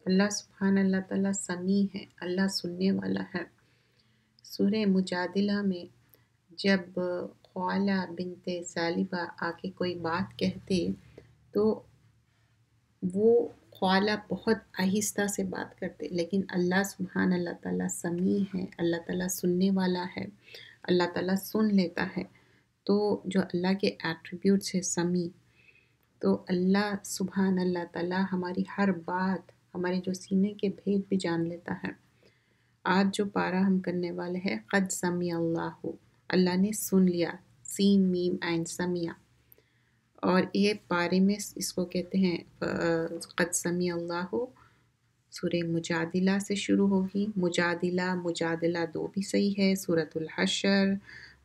اللہ تعالیٰ سمیع ہے، اللہ سننے والا ہے۔ سورہ مجادلہ میں جب خوالہ بنت ثعلبہ آ کے کوئی بات کہتے تو وہ خوالہ بہت آہستہ سے بات کرتے، لیکن اللہ تعالیٰ سمیع ہے، اللہ تعالیٰ سننے والا ہے، اللہ تعالیٰ سن لیتا ہے۔ تو جو اللہ کے ایٹریبیوٹس ہے سمیع، تو اللہ تعالیٰ ہماری ہر بات، ہمارے جو سینے کے بھید بھی جان لیتا ہے۔ آج جو پارہ ہم کرنے والے ہیں، قد سمیع اللہ، اللہ نے سن لیا، سین میم عین سمیع۔ اور یہ پارے میں اس کو کہتے ہیں قد سمیع اللہ، سورہ مجادلہ سے شروع ہوگی۔ مجادلہ دو بھی صحیح ہے، سورۃ الحشر،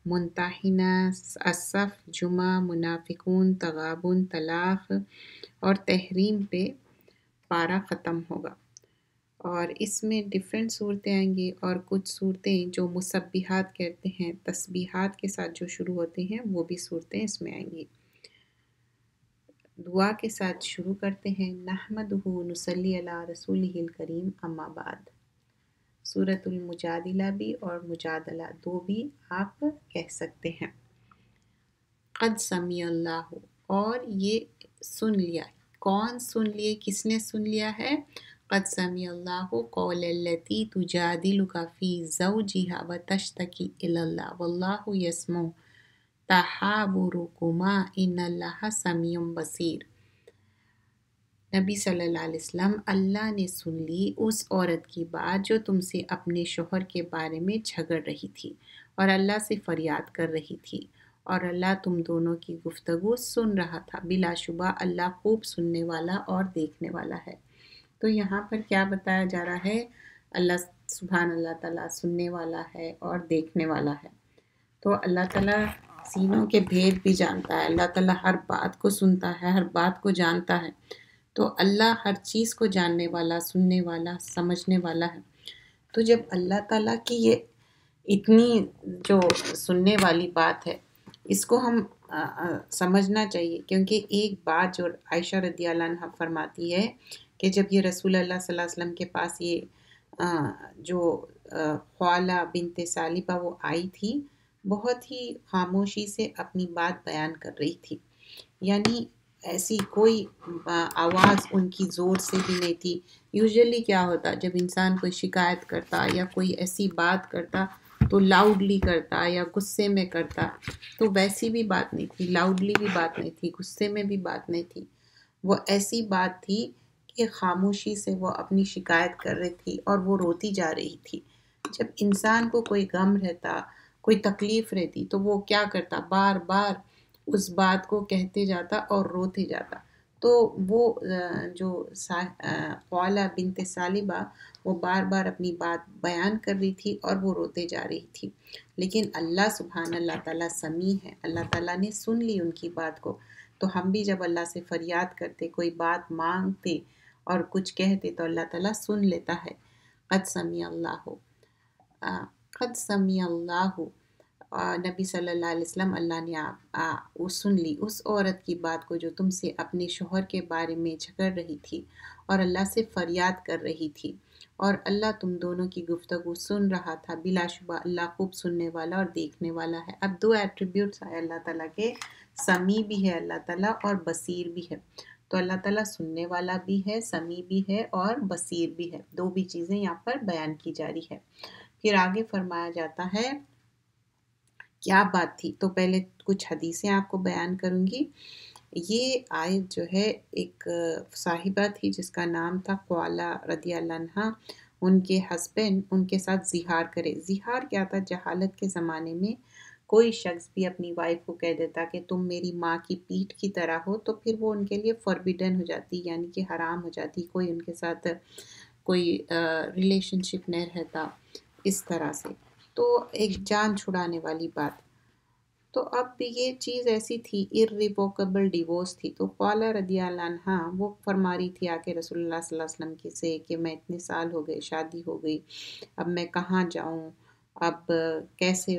ممتحنہ، الصف، جمعہ، منافقون، تغابن، طلاق اور تحریم پہ پارہ ختم ہوگا۔ اور اس میں ڈیفرنٹ صورتیں آئیں گی، اور کچھ صورتیں جو مسبحات کہتے ہیں، تسبیحات کے ساتھ جو شروع ہوتے ہیں، وہ بھی صورتیں اس میں آئیں گی۔ دعا کے ساتھ شروع کرتے ہیں۔ نحمدہ نصلی علی رسولہ الکریم، اما بعد۔ سورۃ المجادلہ بھی اور مجادلہ دو بھی آپ کہہ سکتے ہیں۔ قد سمیع اللہ، اور یہ سن لیا۔ کون سن لیے؟ کس نے سن لیا ہے؟ قد سمیع اللہ قول التی تجادلک فی زوجہا وتشتکی الی اللہ واللہ یسمع تحاورکما ان اللہ سمیع بصیر۔ نبی صلی اللہ علیہ وسلم، اللہ نے سن لی اس عورت کی بات جو تم سے اپنے شوہر کے بارے میں جھگڑ رہی تھی اور اللہ سے فریاد کر رہی تھی، اور اللہ تم دونوں کی گفتگو سن رہا تھا۔ بلا شبہ اللہ خوب سننے والا اور دیکھنے والا ہے۔ تو یہاں پر کیا بتایا جا رہا ہے؟ اللہ تعالیٰ سننے والا ہے اور دیکھنے والا ہے۔ تو اللہ تعالیٰ سینوں کے بھید بھی جانتا ہے، اللہ تعالیٰ ہر بات کو سنتا ہے، ہر بات کو جانتا ہے۔ تو اللہ ہر چیز کو جاننے والا، سننے والا، سمجھنے والا ہے۔ تو جب اللہ تعالیٰ کی یہ اتنی جو سننے والی بات ہے، اس کو ہم سمجھنا چاہیے، کیونکہ ایک بات جو عائشہ رضی اللہ عنہ فرماتی ہے کہ جب یہ رسول اللہ صلی اللہ علیہ وسلم کے پاس یہ جو خوالہ بنت ثعلبہ وہ آئی تھی، بہت ہی خاموشی سے اپنی بات بیان کر رہی تھی، یعنی ایسی کوئی آواز ان کی زور سے بھی نہیں تھی۔ یوزلی کیا ہوتا جب انسان کوئی شکایت کرتا یا کوئی ایسی بات کرتا تو لاؤڈلی کرتا یا غصے میں کرتا، تو ویسی بھی بات نہیں تھی، لاؤڈلی بھی بات نہیں تھی، غصے میں بھی بات نہیں تھی۔ وہ ایسی بات تھی کہ خاموشی سے وہ اپنی شکایت کر رہی تھی اور وہ روتی جا رہی تھی۔ جب انسان کو کوئی غم رہتا، کوئی تکلیف رہتی، تو وہ کیا کرتا؟ بار بار اس بات کو کہتے جاتا اور روتے جاتا۔ تو وہ جو خوالہ بنت ثعلبہ، وہ بار بار اپنی بات بیان کر رہی تھی اور وہ روتے جا رہی تھی، لیکن اللہ تعالیٰ سمیع ہے، اللہ تعالیٰ نے سن لی ان کی بات کو۔ تو ہم بھی جب اللہ سے فریاد کرتے، کوئی بات مانگتے اور کچھ کہتے، تو اللہ تعالیٰ سن لیتا ہے۔ قد سمیع اللہ، قد سمیع اللہ، نبی صلی اللہ علیہ وسلم، اللہ نے وہ سن لی اس عورت کی بات کو جو تم سے اپنے شوہر کے بارے میں جھگڑ رہی تھی اور اللہ سے فریاد کر رہی تھی، اور اللہ تم دونوں کی گفتگو سن رہا تھا۔ بلا شبہ اللہ خوب سننے والا اور دیکھنے والا ہے۔ اب دو ایٹریبیوٹس آئے اللہ تعالیٰ کے، سمیع بھی ہے اللہ تعالیٰ اور بصیر بھی ہے۔ تو اللہ تعالیٰ سننے والا بھی ہے، سمیع بھی ہے اور بصیر بھی ہے، دو بھی چیزیں یہاں پر بیان کی جا رہی ہے۔ پھر آگے فرمایا جاتا ہے کیا بات تھی، تو پہلے کچھ حدیثیں آپ کو بیان کروں گی۔ یہ آیت جو ہے، ایک صاحبہ تھی جس کا نام تھا خوالہ رضی اللہ عنہ، ان کے ہسبینڈ ان کے ساتھ زہار کرے۔ زہار کیا تھا؟ جہالت کے زمانے میں کوئی شخص بھی اپنی وائف کو کہہ دیتا کہ تم میری ماں کی پیٹھ کی طرح ہو، تو پھر وہ ان کے لیے فوربیڈن ہو جاتی، یعنی کہ حرام ہو جاتی، کوئی ان کے ساتھ کوئی ریلیشن شپ نہیں رہتا اس طرح سے۔ تو ایک جان چھڑانے والی بات۔ تو اب بھی یہ چیز ایسی تھی، irrevocable ڈیورس تھی۔ تو خوالہ رضی اللہ عنہ وہ فرما رہی تھی آ کے رسول اللہ صلی اللہ علیہ وسلم کی سے کہ میں اتنے سال ہو گئے، شادی ہو گئی، اب میں کہاں جاؤں، اب کیسے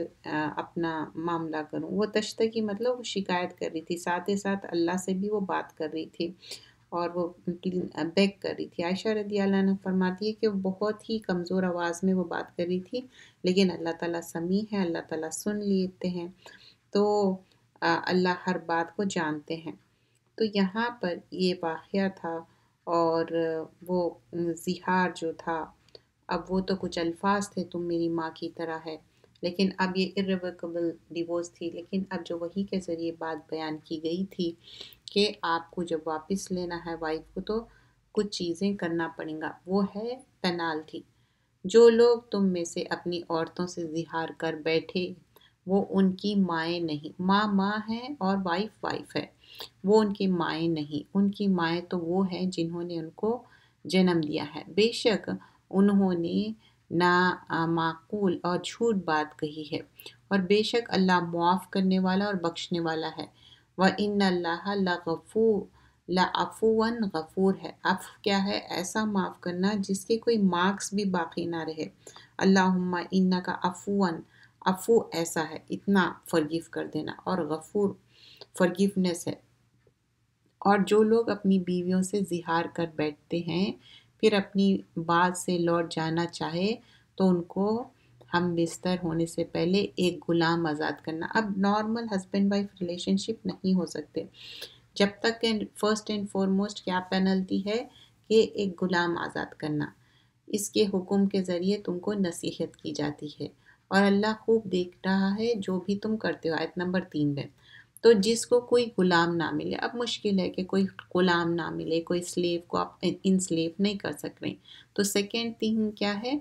اپنا معاملہ کروں۔ وہ تشتکی مطلب وہ شکایت کر رہی تھی، ساتھ ہی ساتھ اللہ سے بھی وہ بات کر رہی تھی، اور وہ بیگ کر رہی تھی. عائشہ رضی اللہ عنہ فرماتی ہے کہ وہ بہت ہی کمزور آواز میں وہ بات کر رہی تھی، لیکن اللہ تعالیٰ سمیع ہے، اللہ تعالیٰ سن لیتے ہیں، تو اللہ ہر بات کو جانتے ہیں. تو یہاں پر یہ واقعہ تھا، اور وہ زہار جو تھا، اب وہ تو کچھ الفاظ تھے، تم میری ماں کی طرح ہے، لیکن اب یہ irrevocable ڈیورس تھی. لیکن اب جو وحی کے ذریعے بات بیان کی گئی تھی کہ آپ کو جب واپس لینا ہے وائف کو تو کچھ چیزیں کرنا پڑیں گا، وہ ہے پینالٹی. جو لوگ تم میں سے اپنی عورتوں سے زہار کر بیٹھے وہ ان کی مائیں نہیں. ماں ماں ہے اور وائف وائف ہے، وہ ان کی مائیں نہیں. ان کی مائیں تو وہ ہیں جنہوں نے ان کو جنم دیا ہے. بے شک انہوں نے نامعقول اور جھوٹ بات کہی ہے، اور بے شک اللہ معاف کرنے والا اور بخشنے والا ہے. وَإِنَّ اللَّهَ لَعَفُوًّا غفور ہے. عفو کیا ہے؟ ایسا معاف کرنا جس کے کوئی مارکس بھی باقی نہ رہے. اللہم انکا عفواً، عفو ایسا ہے، اتنا فرگیو کر دینا، اور غفور فرگیونیس ہے. اور جو لوگ اپنی بیویوں سے زہار کر بیٹھتے ہیں پھر اپنی بات سے لوٹ جانا چاہے تو ان کو ہم بستر ہونے سے پہلے ایک غلام آزاد کرنا. اب نارمل ہسبینڈ وائف ریلیشن شپ نہیں ہو سکتے جب تک کہ فرسٹ اینڈ فورموسٹ کیا پینلٹی ہے کہ ایک غلام آزاد کرنا. اس کے حکم کے ذریعے تم کو نصیحت کی جاتی ہے، اور اللہ خوب دیکھ رہا ہے جو بھی تم کرتے ہو. آیت نمبر 3 میں تو جس کو کوئی غلام نہ ملے، اب مشکل ہے کہ کوئی غلام نہ ملے، کوئی سلیو کو آپ انسلیو نہیں کر سکتے، تو سیکنڈ تھنگ کیا ہے؟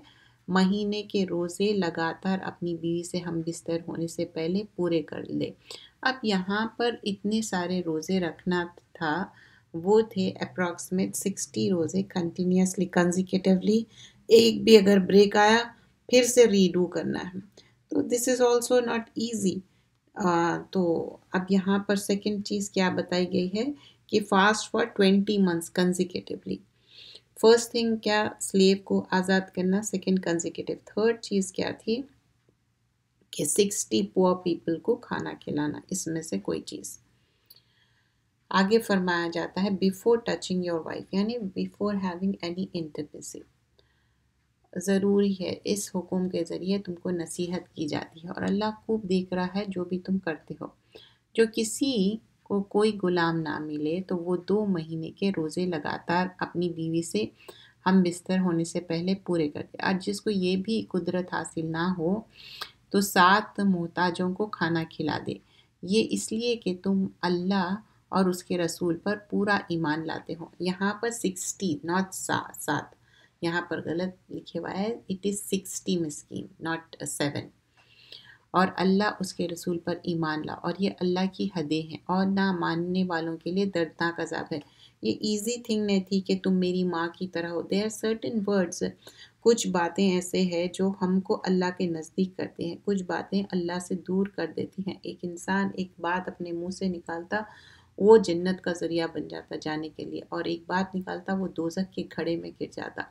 مہینے کے روزے لگاتار اپنی بیوی سے ہم بستر ہونے سے پہلے پورے کر لے. اب یہاں پر اتنے سارے روزے رکھنا تھا، وہ تھے اپروکسیمیٹ 60 روزے کنٹینیوسلی کنزیکیٹیولی. ایک بھی اگر بریک آیا پھر سے ریڈو کرنا ہے، تو دس از آلسو ناٹ ایزی. تو اب یہاں پر سیکنڈ چیز کیا بتائی گئی ہے کہ fast for 20 months consecutively. First thing کیا؟ سلیو کو آزاد کرنا، سیکنڈ کنزیکیٹیو. تھرڈ چیز کیا تھی کہ 60 پور پیپل کو کھانا کھلانا. اس میں سے کوئی چیز آگے فرمایا جاتا ہے بیفور ٹچنگ یور وائف، یعنی بیفور ہیونگ اینی انٹیمیسی. ضروری ہے اس حکم کے ذریعے تم کو نصیحت کی جاتی ہے، اور اللہ خوب دیکھ رہا ہے جو بھی تم کرتے ہو. جو کسی کو کوئی غلام نہ ملے تو وہ 2 مہینے کے روزے لگاتار اپنی بیوی سے ہم بستر ہونے سے پہلے پورے کر دے. اور جس کو یہ بھی قدرت حاصل نہ ہو تو 7 محتاجوں کو کھانا کھلا دے. یہ اس لیے کہ تم اللہ اور اس کے رسول پر پورا ایمان لاتے ہو. یہاں پر 60 ناٹ 7، یہاں پر غلط لکھے ہوا ہے، اٹ از 60 مسکین ناٹ 7. اور اللہ اس کے رسول پر ایمان لا، اور یہ اللہ کی حدیں ہیں، اور نہ ماننے والوں کے لیے دردناک عذاب ہے. یہ ایزی تھنگ نہیں تھی کہ تم میری ماں کی طرح ہو. دیر سرٹن ورڈز، کچھ باتیں ایسے ہیں جو ہم کو اللہ کے نزدیک کرتے ہیں، کچھ باتیں اللہ سے دور کر دیتی ہیں. ایک انسان ایک بات اپنے منہ سے نکالتا وہ جنت کا ذریعہ بن جاتا جانے کے لیے، اور ایک بات نکالتا وہ دوزخ کے کھڑے میں گر جاتا.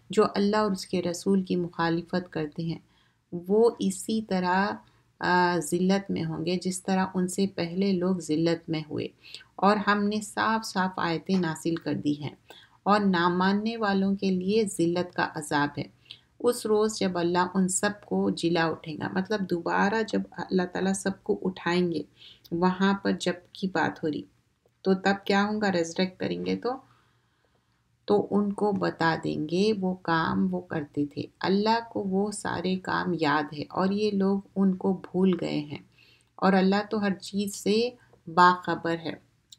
جو اللہ اور اس کے رسول کی مخالفت کرتے ہیں وہ اسی طرح ذلت میں ہوں گے جس طرح ان سے پہلے لوگ ذلت میں ہوئے. اور ہم نے صاف صاف آیتیں نازل کر دی ہیں، اور نہ ماننے والوں کے لیے ذلت کا عذاب ہے اس روز جب اللہ ان سب کو جلا اٹھے گا. مطلب دوبارہ جب اللہ تعالیٰ سب کو اٹھائیں گے، وہاں پر جب کی بات ہو رہی تو تب کیا ہوگا؟ ریزریکٹ کریں گے تو ان کو بتا دیں گے وہ کام وہ کرتے تھے. اللہ کو وہ سارے کام یاد ہے اور یہ لوگ ان کو بھول گئے ہیں، اور اللہ تو ہر چیز سے باخبر ہے.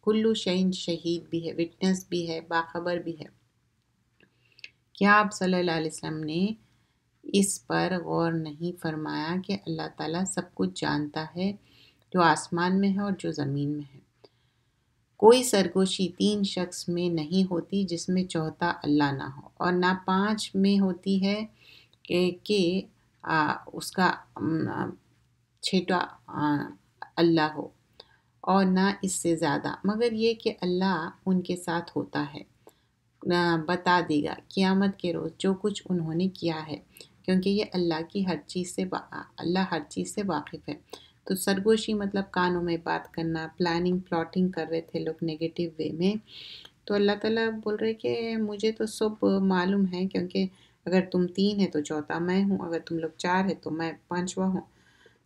کلو شہین شہید بھی ہے، وٹنس بھی ہے، باخبر بھی ہے. کیا آپ صلی اللہ علیہ وسلم نے اس پر غور نہیں فرمایا کہ اللہ تعالیٰ سب کچھ جانتا ہے جو آسمان میں ہے اور جو زمین میں ہے؟ کوئی سرگوشی 3 شخص میں نہیں ہوتی جس میں چوتھا اللہ نہ ہو، اور نہ 5 میں ہوتی ہے کہ اس کا چھٹا اللہ ہو، اور نہ اس سے زیادہ، مگر یہ کہ اللہ ان کے ساتھ ہوتا ہے. بتا دے گا قیامت کے روز جو کچھ انہوں نے کیا ہے، کیونکہ یہ اللہ کی اللہ ہر چیز سے واقف ہے. تو سرگوشی مطلب کانوں میں بات کرنا، پلاننگ پلاٹنگ کر رہے تھے لوگ نیگیٹو وے میں، تو اللہ تعالیٰ بول رہے کہ مجھے تو سب معلوم ہے، کیونکہ اگر تم 3 ہے تو چوتھا میں ہوں، اگر تم لوگ 4 ہے تو میں 5واں ہوں۔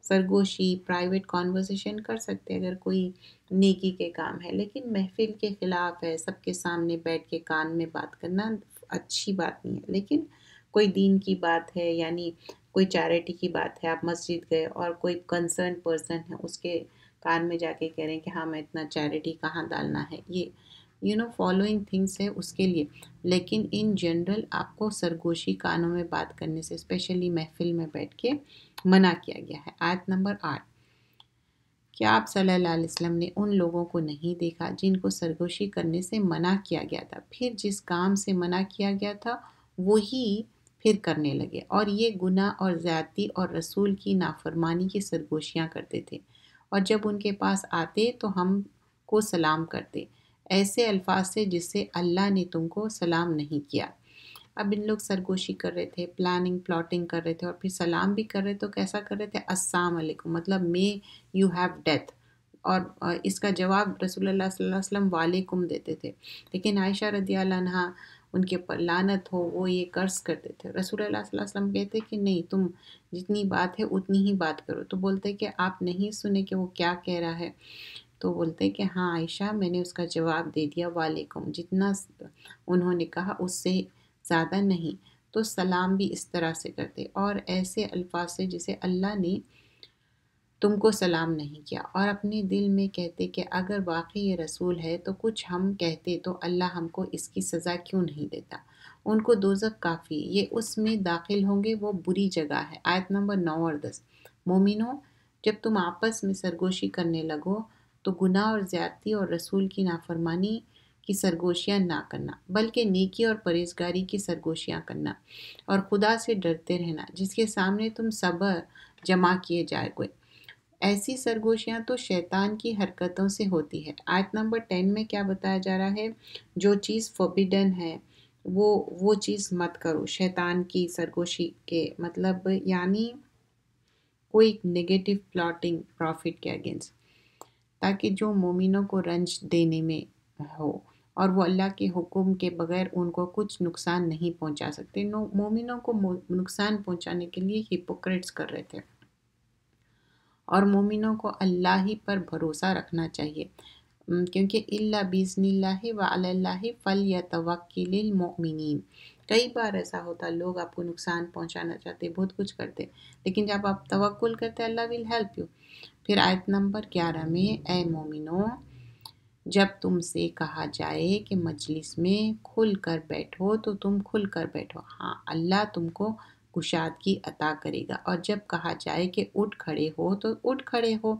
سرگوشی پرائیویٹ کانورسیشن کر سکتے اگر کوئی نیکی کے کام ہے، لیکن محفل کے خلاف ہے، سب کے سامنے بیٹھ کے کان میں بات کرنا اچھی بات نہیں ہے۔ لیکن کوئی دین کی بات ہے، یعنی کوئی چیریٹی کی بات ہے، آپ مسجد گئے اور کوئی کنسرن پرسن ہے، اس کے کان میں جا کے کہہ رہے ہیں کہ ہاں میں اتنا چیریٹی کہاں ڈالنا ہے، یہ فالوئنگ تھنگس ہے اس کے لیے۔ لیکن ان جنرل آپ کو سرگوشی کانوں میں بات کرنے سے، اسپیشلی محفل میں بیٹھ کے، منع کیا گیا ہے۔ آیت نمبر 8، کیا آپ صلی اللہ علیہ وسلم نے ان لوگوں کو نہیں دیکھا جن کو سرگوشی کرنے سے منع کیا گیا تھا، پھر جس کام سے منع کیا گیا تھا وہی پھر کرنے لگے، اور یہ گناہ اور زیادتی اور رسول کی نافرمانی کی سرگوشیاں کرتے تھے، اور جب ان کے پاس آتے تو ہم کو سلام کرتے ایسے الفاظ سے جس سے اللہ نے تم کو سلام نہیں کیا۔ اب ان لوگ سرگوشی کر رہے تھے، پلاٹنگ کر رہے تھے، اور پھر سلام بھی کر رہے تو کیسا کر رہے تھے؟ السلام علیکم، مطلب مے یو ہیو ڈیتھ، اور اس کا جواب رسول اللہ صلی اللہ علیہ وسلم وعلیکم دیتے تھے۔ لیکن عائشہ رضی اللہ عنہا ان کے پر لعنت ہو، وہ یہ قرض کرتے تھے۔ رسول اللہ صلی اللہ علیہ وسلم کہتے کہ نہیں، تم جتنی بات ہے اتنی ہی بات کرو۔ تو بولتے کہ آپ نہیں سنے کہ وہ کیا کہہ رہا ہے؟ تو بولتے کہ ہاں عائشہ، میں نے اس کا جواب دے دیا وعلیکم، جتنا انہوں نے کہا اس سے زیادہ نہیں۔ تو سلام بھی اس طرح سے کرتے، اور ایسے الفاظ سے جسے اللہ نے تم کو سلام نہیں کیا، اور اپنے دل میں کہتے کہ اگر واقعی یہ رسول ہے تو کچھ ہم کہتے تو اللہ ہم کو اس کی سزا کیوں نہیں دیتا۔ ان کو دوزخ کافی، یہ اس میں داخل ہوں گے، وہ بری جگہ ہے۔ آیت نمبر 9 اور 10، مومنو، جب تم آپس میں سرگوشی کرنے لگو تو گناہ اور زیادتی اور رسول کی نافرمانی کی سرگوشیاں نہ کرنا، بلکہ نیکی اور پرہیزگاری کی سرگوشیاں کرنا، اور خدا سے ڈرتے رہنا جس کے سامنے تم صبر جمع کیے جائے گے۔ ایسی سرگوشیاں تو شیطان کی حرکتوں سے ہوتی ہے۔ آیت نمبر 10 میں کیا بتایا جا رہا ہے؟ جو چیز فوربیڈن ہے وہ چیز مت کرو۔ شیطان کی سرگوشی کے مطلب یعنی کوئی نیگیٹو پلاٹنگ پروفٹ کے اگینسٹ، تاکہ جو مومنوں کو رنج دینے میں ہو، اور وہ اللہ کے حکم کے بغیر ان کو کچھ نقصان نہیں پہنچا سکتے۔ مومنوں کو نقصان پہنچانے کے لیے ہپوکریٹس کر رہے تھے، اور مومنوں کو اللہ ہی پر بھروسہ رکھنا چاہیے، کیونکہ اللہ بِإِذْنِ اللَّهِ وَعَلَى اللَّهِ فَلْيَتَوَكَّلِ الْمُؤْمِنِينَ۔ کئی بار ایسا ہوتا، لوگ آپ کو نقصان پہنچانا چاہتے، بہت کچھ کرتے، لیکن جب آپ توکل کرتے اللہ ول ہیلپ یو۔ پھر آیت نمبر 11 میں، اے مومنو، جب تم سے کہا جائے کہ مجلس میں کھل کر بیٹھو تو تم کھل کر بیٹھو، ہاں اللہ تم کو کشادگی عطا کرے گا، اور جب کہا جائے کہ اٹھ کھڑے ہو تو اٹھ کھڑے ہو۔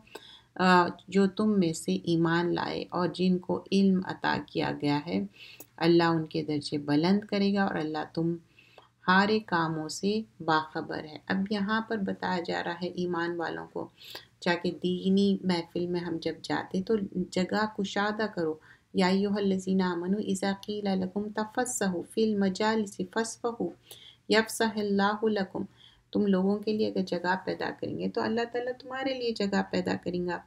جو تم میں سے ایمان لائے اور جن کو علم عطا کیا گیا ہے، اللہ ان کے درجے بلند کرے گا، اور اللہ تمہارے کاموں سے باخبر ہے۔ اب یہاں پر بتایا جا رہا ہے ایمان والوں کو، جا کے دینی محفل میں ہم جب جاتے تو جگہ کشادہ کرو۔ یا ایھا الذین آمنوا اذا قیل لکم تفسحوا فی المجالس فافسحوا یفسح اللہ لکم۔ تم لوگوں کے لیے اگر جگہ پیدا کریں گے تو اللہ تعالیٰ تمہارے لیے جگہ پیدا کریں گا،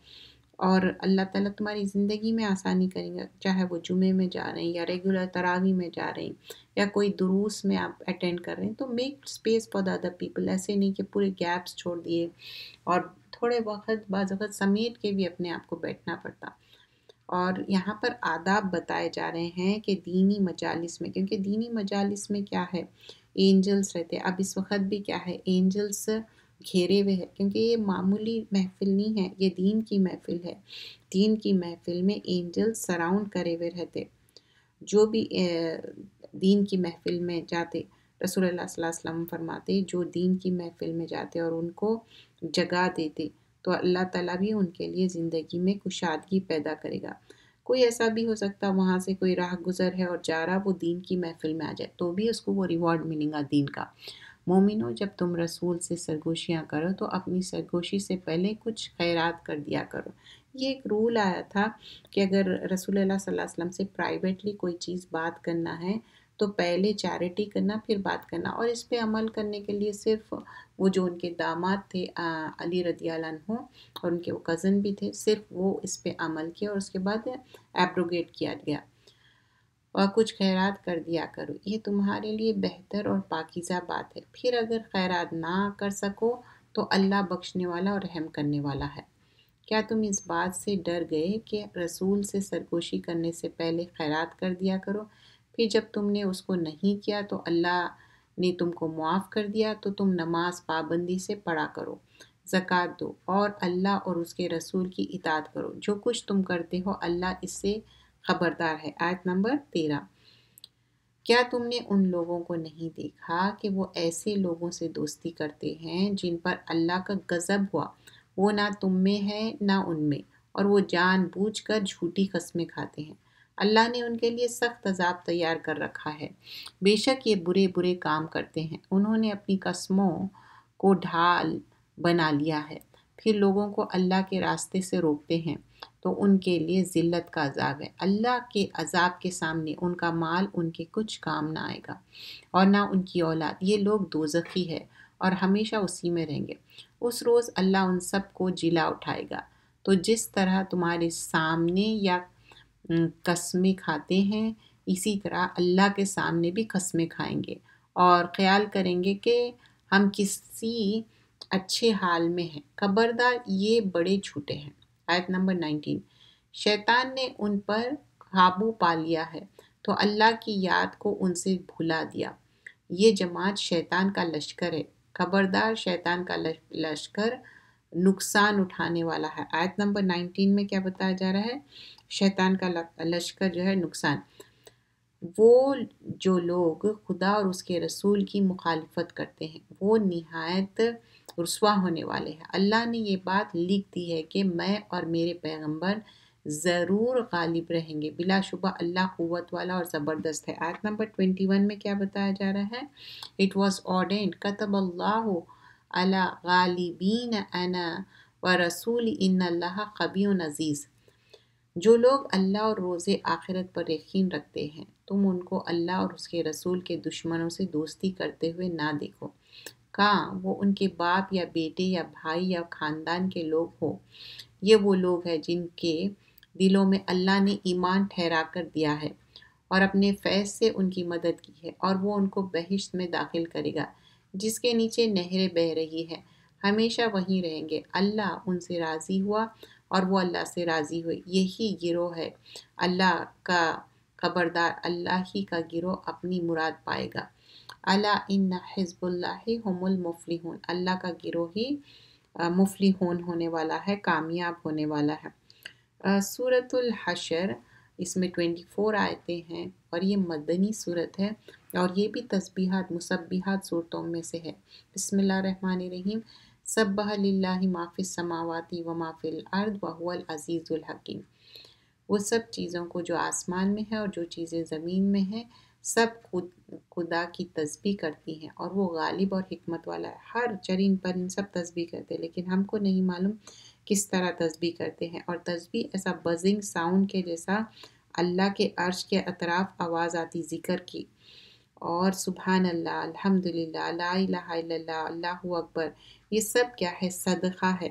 اور اللہ تعالیٰ تمہاری زندگی میں آسانی کریں گا، چاہے وہ جمعے میں جا رہے ہیں یا ریگولر تراویح میں جا رہے ہیں یا کوئی دروس میں آپ اٹینڈ کر رہے ہیں، تو make space for the other people. ایسے نہیں کہ پورے گیپس چھوڑ دیے، اور تھوڑے وقت بعض وقت سمیٹ کے بھی اپنے آپ کو بیٹھنا پڑتا۔ اور یہاں پر آداب بتائے جا رہے ہیں کہ دینی مجالس میں، کیونکہ دینی مجالس میں کیا ہے، اینجلز رہتے، اب اس وقت بھی کیا ہے، اینجلز گھیرے ہوئے ہے، کیونکہ یہ معمولی محفل نہیں ہے، یہ دین کی محفل ہے۔ دین کی محفل میں اینجلز سراؤنڈ کرے ہوئے رہتے، جو بھی دین کی محفل میں جاتے۔ رسول اللہ صلی اللہ علیہ وسلم فرماتے جو دین کی محفل میں جاتے اور ان کو جگہ دیتے تو اللہ تعالیٰ بھی ان کے لیے زندگی میں کشادگی پیدا کرے گا۔ کوئی ایسا بھی ہو سکتا وہاں سے کوئی راہ گزر ہے اور جا رہا، وہ دین کی محفل میں آ جائے تو بھی اس کو وہ ریوارڈ ملے گا دین کا۔ مومنو، جب تم رسول سے سرگوشیاں کرو تو اپنی سرگوشی سے پہلے کچھ خیرات کر دیا کرو۔ یہ ایک رول آیا تھا کہ اگر رسول اللہ صلی اللہ علیہ وسلم سے پرائیویٹلی کوئی چیز بات کرنا ہے تو پہلے چیریٹی کرنا، پھر بات کرنا، اور اس پہ عمل کرنے کے لیے صرف وہ جو ان کے داماد تھے علی رضی اللہ عنہ، اور ان کے وہ کزن بھی تھے، صرف وہ اس پہ عمل کیا اور اس کے بعد ایبروگیٹ کیا گیا۔ اور کچھ خیرات کر دیا کرو، یہ تمہارے لیے بہتر اور پاکیزہ بات ہے۔ پھر اگر خیرات نہ کر سکو تو اللہ بخشنے والا اور رحم کرنے والا ہے۔ کیا تم اس بات سے ڈر گئے کہ رسول سے سرگوشی کرنے سے پہلے خیرات کر دیا کرو؟ پھر جب تم نے اس کو نہیں کیا تو اللہ نے تم کو معاف کر دیا، تو تم نماز پابندی سے پڑھا کرو، زکوٰۃ دو اور اللہ اور اس کے رسول کی اطاعت کرو۔ جو کچھ تم کرتے ہو اللہ اس سے خبردار ہے۔ آیت نمبر 13۔ کیا تم نے ان لوگوں کو نہیں دیکھا کہ وہ ایسے لوگوں سے دوستی کرتے ہیں جن پر اللہ کا غضب ہوا؟ وہ نہ تم میں ہے نہ ان میں، اور وہ جان بوجھ کر جھوٹی قسمیں کھاتے ہیں۔ اللہ نے ان کے لیے سخت عذاب تیار کر رکھا ہے۔ بے شک یہ برے برے کام کرتے ہیں۔ انہوں نے اپنی قسموں کو ڈھال بنا لیا ہے، پھر لوگوں کو اللہ کے راستے سے روکتے ہیں تو ان کے لیے ذلت کا عذاب ہے۔ اللہ کے عذاب کے سامنے ان کا مال ان کے کچھ کام نہ آئے گا، اور نہ ان کی اولاد۔ یہ لوگ دوزخی ہے اور ہمیشہ اسی میں رہیں گے۔ اس روز اللہ ان سب کو جلا اٹھائے گا، تو جس طرح تمہارے سامنے یا قسمیں کھاتے ہیں اسی طرح اللہ کے سامنے بھی قسمیں کھائیں گے، اور خیال کریں گے کہ ہم کسی اچھے حال میں ہیں۔ خبردار یہ بڑے جھوٹے ہیں۔ آیت نمبر 19۔ شیطان نے ان پر قابو پا لیا ہے تو اللہ کی یاد کو ان سے بھلا دیا۔ یہ جماعت شیطان کا لشکر ہے۔ خبردار شیطان کا لشکر نقصان اٹھانے والا ہے۔ آیت نمبر 19 میں کیا بتایا جا رہا ہے؟ شیطان کا لشکر جو ہے نقصان۔ وہ جو لوگ خدا اور اس کے رسول کی مخالفت کرتے ہیں وہ نہایت رسوا ہونے والے ہیں۔ اللہ نے یہ بات لکھ دی ہے کہ میں اور میرے پیغمبر ضرور غالب رہیں گے، بلا شبہ اللہ قوت والا اور زبردست ہے۔ آیت نمبر 21 میں کیا بتایا جا رہا ہے؟ It was ordained کتب اللہ علی غالبین انا ورسول ان اللہ قوی عزیز۔ جو لوگ اللہ اور روز آخرت پر یقین رکھتے ہیں تم ان کو اللہ اور اس کے رسول کے دشمنوں سے دوستی کرتے ہوئے نہ دیکھو، کہاں وہ ان کے باپ یا بیٹے یا بھائی یا خاندان کے لوگ ہوں۔ یہ وہ لوگ ہیں جن کے دلوں میں اللہ نے ایمان ٹھہرا کر دیا ہے اور اپنے فیض سے ان کی مدد کی ہے، اور وہ ان کو بہشت میں داخل کرے گا جس کے نیچے نہریں بہہ رہی ہیں، ہمیشہ وہیں رہیں گے۔ اللہ ان سے راضی ہوا اور وہ اللہ سے راضی ہوئے۔ یہی گروہ ہے اللہ کا۔ خبردار اللہ ہی کا گروہ اپنی مراد پائے گا۔ الا ان حزب اللہ هم المفلحون، اللہ کا گروہ ہی مفلحون ہونے والا ہے، کامیاب ہونے والا ہے۔ سورۃ الحشر، اس میں 24 آیتیں ہیں اور یہ مدنی صورت ہے، اور یہ بھی تسبیحات مسبحات صورتوں میں سے ہے۔ بسم اللہ الرحمن الرحیم۔ سبح للہ ما فی السماوات و ما فی الارض وهو العزیز الحکیم۔ وہ سب چیزوں کو جو آسمان میں ہے اور جو چیزیں زمین میں ہیں سب خدا کی تسبیح کرتی ہیں، اور وہ غالب اور حکمت والا ہے۔ ہر چرند پرند سب تسبیح کرتے ہیں، لیکن ہم کو نہیں معلوم کس طرح تسبیح کرتے ہیں۔ اور تسبیح ایسا بزنگ ساؤنڈ کے جیسا اللہ کے عرش کے اطراف آواز آتی ذکر کی، اور سبحان اللہ، الحمدللہ، لا الہ الا اللہ، اللہ اکبر، یہ سب کیا ہے؟ صدقہ ہے۔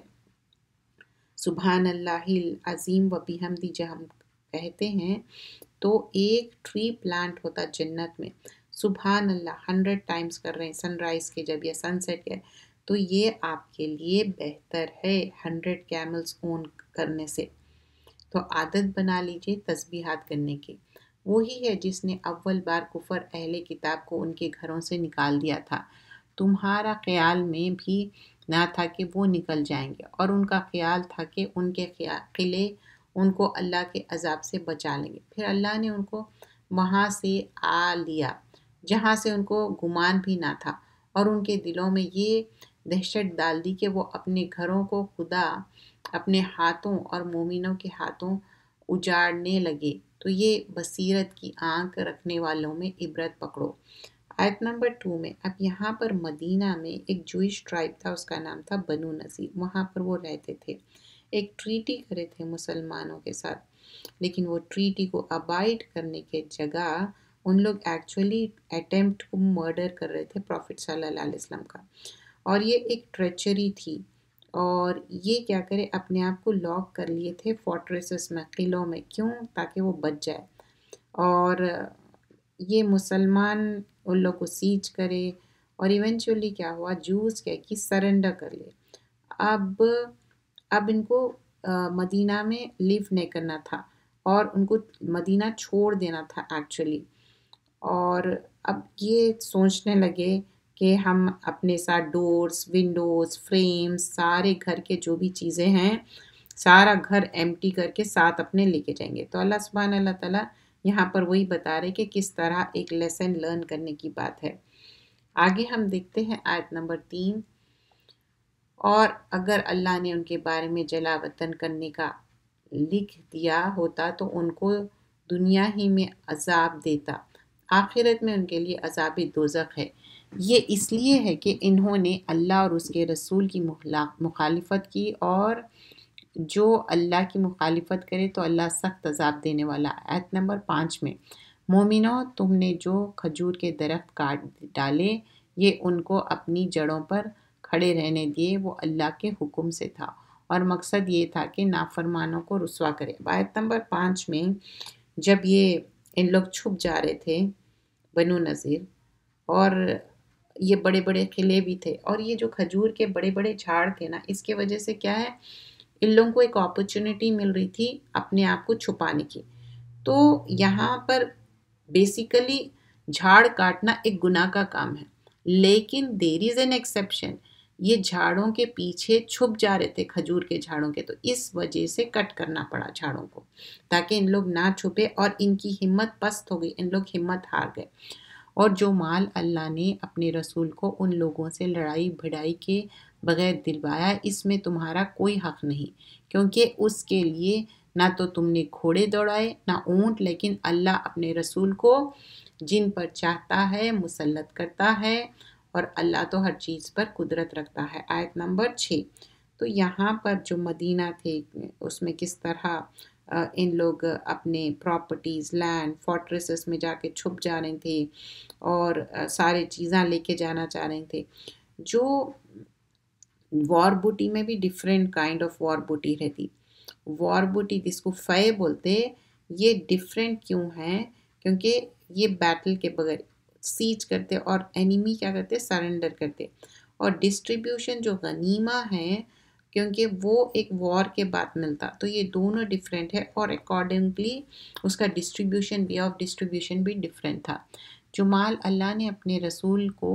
سبحان اللہ العظیم و بحمدہ جب ہم کہتے ہیں تو ایک ٹری پلانٹ ہوتا جنت میں، سبحان اللہ 100 ٹائمز کر رہے ہیں سن رائز کے جب یا سن سیٹ کے، تو یہ آپ کے لیے بہتر ہے 100 کیملز اون کرنے سے۔ تو عادت بنا لیجئے تسبیحات کرنے کی۔ وہی ہے جس نے اول بار کفر اہل کتاب کو ان کے گھروں سے نکال دیا تھا۔ تمہارا خیال میں بھی نہ تھا کہ وہ نکل جائیں گے، اور ان کا خیال تھا کہ ان کے قلعے ان کو اللہ کے عذاب سے بچا لیں گے۔ پھر اللہ نے ان کو وہاں سے آ لیا جہاں سے ان کو گمان بھی نہ تھا، اور ان کے دلوں میں یہ دہشت ڈال دی کہ وہ اپنے گھروں کو خدا اپنے ہاتھوں اور مومنوں کے ہاتھوں اجاڑنے لگے۔ تو یہ بصیرت کی آنکھ رکھنے والوں میں عبرت پکڑو۔ آیت نمبر 2 میں، اب یہاں پر مدینہ میں ایک جوئش ٹرائب تھا، اس کا نام تھا بنو نذیر، وہاں پر وہ رہتے تھے۔ ایک ٹریٹی کرے تھے مسلمانوں کے ساتھ، لیکن وہ ٹریٹی کو ابائڈ کرنے کے جگہ ان لوگ ایکچولی اٹیمپٹ کو مرڈر کر رہے تھے پروفٹ صلی اللہ علیہ وسلم کا، اور یہ ایک ٹریچری تھی، اور یہ کیا کرے اپنے آپ کو لاک کر لیے تھے فورٹریسز میں، قلعوں میں، کیوں؟ تاکہ وہ بچ جائے، اور یہ مسلمان ان لوگ کو سیج کرے اور ایونچولی کیا ہوا، جوز کیا کہ سرنڈر کر لے۔ اب اب ان کو مدینہ میں لیو نہیں کرنا تھا اور ان کو مدینہ چھوڑ دینا تھا ایکچولی۔ اور اب یہ سوچنے لگے کہ ہم اپنے ساتھ ڈورز، ونڈوز، فریمز، سارے گھر کے جو بھی چیزیں ہیں سارا گھر ایمٹی کر کے ساتھ اپنے لے کے جائیں گے۔ تو اللہ سبحانہ اللہ تعالیٰ یہاں پر وہی بتا رہے کہ کس طرح ایک لیسن لرن کرنے کی بات ہے۔ آگے ہم دیکھتے ہیں آیت نمبر 3۔ اور اگر اللہ نے ان کے بارے میں جلا وطن کرنے کا لکھ دیا ہوتا تو ان کو دنیا ہی میں عذاب دیتا، آخرت میں ان کے لیے عذاب دوزخ ہے۔ یہ اس لیے ہے کہ انہوں نے اللہ اور اس کے رسول کی مخالفت کی، اور جو اللہ کی مخالفت کرے تو اللہ سخت عذاب دینے والا۔ آیت نمبر 5 میں، مومنوں تم نے جو کھجور کے درخت کاٹ ڈالے یہ ان کو اپنی جڑوں پر کھڑے رہنے دیے، وہ اللہ کے حکم سے تھا اور مقصد یہ تھا کہ نافرمانوں کو رسوا کرے۔ آیت نمبر 5 میں جب یہ ان لوگ چھپ جا رہے تھے بنو نذیر، اور یہ بڑے بڑے قلعے بھی تھے اور یہ جو کھجور کے بڑے بڑے جھاڑ تھے نا، اس کے وجہ سے کیا ہے، ان لوگوں کو ایک اپرچونٹی مل رہی تھی اپنے آپ کو چھپانے کی۔ تو یہاں پر بیسیکلی جھاڑ کاٹنا ایک گناہ کا کام ہے، لیکن دیر از این ایکسیپشن، یہ جھاڑوں کے پیچھے چھپ جا رہے تھے کھجور کے جھاڑوں کے، تو اس وجہ سے کٹ کرنا پڑا جھاڑوں کو تاکہ ان لوگ نہ چھپے، اور ان کی ہمت پست ہو گئی، ان لوگ ہمت ہار گئے۔ اور جو مال اللہ نے اپنے رسول کو ان لوگوں سے لڑائی بھڑائی کے بغیر دلوایا، اس میں تمہارا کوئی حق نہیں، کیونکہ اس کے لیے نہ تو تم نے گھوڑے دوڑائے نہ اونٹ، لیکن اللہ اپنے رسول کو جن پر چاہتا ہے مسلط کرتا ہے، اور اللہ تو ہر چیز پر قدرت رکھتا ہے۔ آیت نمبر 6۔ تو یہاں پر جو مدینہ تھے اس میں کس طرح ان لوگ اپنے پراپرٹیز، لینڈ، فورٹریسز میں جا کے چھپ جا رہے تھے اور سارے چیزاں لے کے جانا چاہ رہے تھے۔ جو وار بوٹی میں بھی ڈیفرنٹ کائنڈ آف وار بوٹی رہتی، وار بوٹی جس کو فے بولتے، یہ ڈیفرنٹ کیوں ہیں، کیونکہ یہ بیٹل کے بغیر سیج کرتے اور اینیمی کیا کرتے، سرنڈر کرتے۔ اور ڈسٹریبیوشن جو غنیمہ ہے، کیونکہ وہ ایک وار کے بعد ملتا، تو یہ دونوں ڈیفرنٹ ہے، اور اکارڈنگلی اس کا ڈسٹریبیوشن، وے آف ڈسٹریبیوشن بھی ڈیفرنٹ تھا۔ جو مال اللہ نے اپنے رسول کو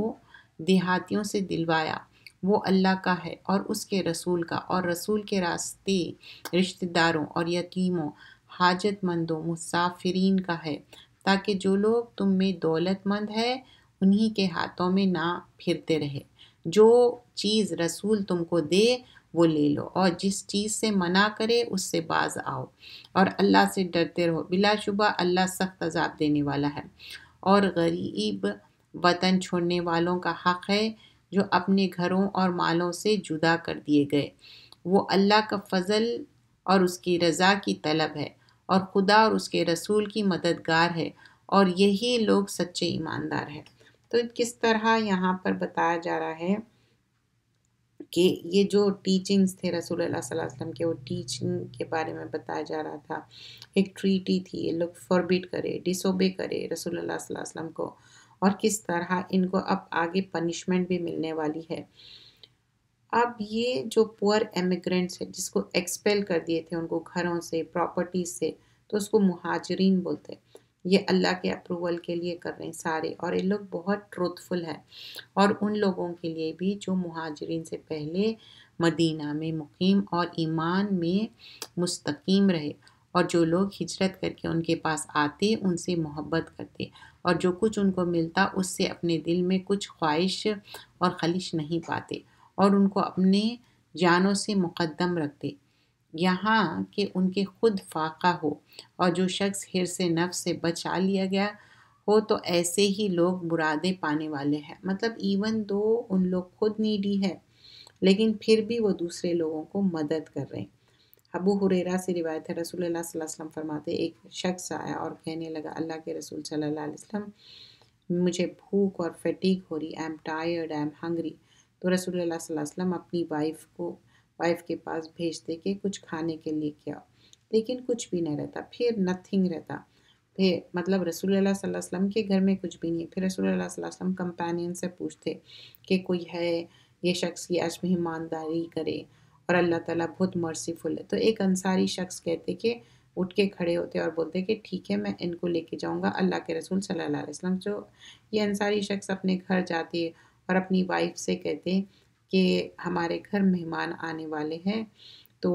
دیہاتیوں سے دلوایا وہ اللہ کا ہے اور اس کے رسول کا، اور رسول کے راستے رشتہ داروں اور یتیموں، حاجت مندوں، مسافرین کا ہے، تاکہ جو لوگ تم میں دولت مند ہے انہی کے ہاتھوں میں نہ پھرتے رہے۔ جو چیز رسول تم کو دے وہ لے لو، اور جس چیز سے منع کرے اس سے باز آؤ، اور اللہ سے ڈرتے رہو، بلا شبہ اللہ سخت عذاب دینے والا ہے۔ اور غریب وطن چھوڑنے والوں کا حق ہے جو اپنے گھروں اور مالوں سے جدا کر دیے گئے، وہ اللہ کا فضل اور اس کی رضا کی طلب ہے، اور خدا اور اس کے رسول کی مددگار ہے، اور یہی لوگ سچے ایماندار ہیں۔ تو کس طرح یہاں پر بتایا جا رہا ہے کہ یہ جو ٹیچنگز تھے رسول اللہ صلی اللہ علیہ وسلم کے، وہ ٹیچنگ کے بارے میں بتایا جا رہا تھا۔ ایک ٹریٹی تھی، یہ لوگ فوربٹ کرے، ڈس اوبے کرے رسول اللہ صلی اللہ علیہ وسلم کو، اور کس طرح ان کو اب آگے پنشمنٹ بھی ملنے والی ہے۔ اب یہ جو پور امیگرینٹس ہے جس کو ایکسپیل کر دیے تھے ان کو گھروں سے، پراپرٹیز سے، تو اس کو مہاجرین بولتے، یہ اللہ کے اپروول کے لیے کر رہے ہیں سارے، اور یہ لوگ بہت ٹروتفل ہے، اور ان لوگوں کے لیے بھی جو مہاجرین سے پہلے مدینہ میں مقیم اور ایمان میں مستقیم رہے، اور جو لوگ ہجرت کر کے ان کے پاس آتے ان سے محبت کرتے، اور جو کچھ ان کو ملتا اس سے اپنے دل میں کچھ خواہش اور خلش نہیں پاتے، اور ان کو اپنے جانوں سے مقدم رکھتے، یہاں کہ ان کے خود فاقہ ہو، اور جو شخص حرص نفس سے بچا لیا گیا ہو تو ایسے ہی لوگ مرادیں پانے والے ہیں۔ مطلب ایون دو ان لوگ خود نیڈی ہے لیکن پھر بھی وہ دوسرے لوگوں کو مدد کر رہے ہیں۔ ابو ہریرہ سے روایت ہے، رسول اللہ صلی اللہ علیہ وسلم فرماتے، ایک شخص آیا اور کہنے لگا، اللہ کے رسول صلی اللہ علیہ وسلم مجھے بھوک اور فٹیگ ہو رہی، I am tired, I am hungry. تو رسول اللہ صلی اللہ علیہ وسلم اپنی وائف کے پاس بھیجتے کہ کچھ کھانے کے لیے کیا، لیکن کچھ بھی نہیں رہتا، پھر نتھنگ رہتا، پھر مطلب رسول اللہ صلی اللہ علیہ وسلم کے گھر میں کچھ بھی نہیں ہے. پھر رسول اللہ صلی اللہ علیہ وسلم کمپینین سے پوچھتے کہ کوئی ہے یہ شخص کی آج مہمانداری کرے اور اللہ تعالیٰ بہت مرسیفل ہے. تو ایک انصاری شخص کہتے کہ اٹھ کے کھڑے ہوتے اور بولتے کہ ٹھیک ہے میں ان کو لے کے جاؤں گا اللہ کے رسول صلی اللہ علیہ وسلم. جو یہ انصاری شخص اپنے گھر جاتے اور اپنی وائف سے کہتے کہ ہمارے گھر مہمان آنے والے ہیں تو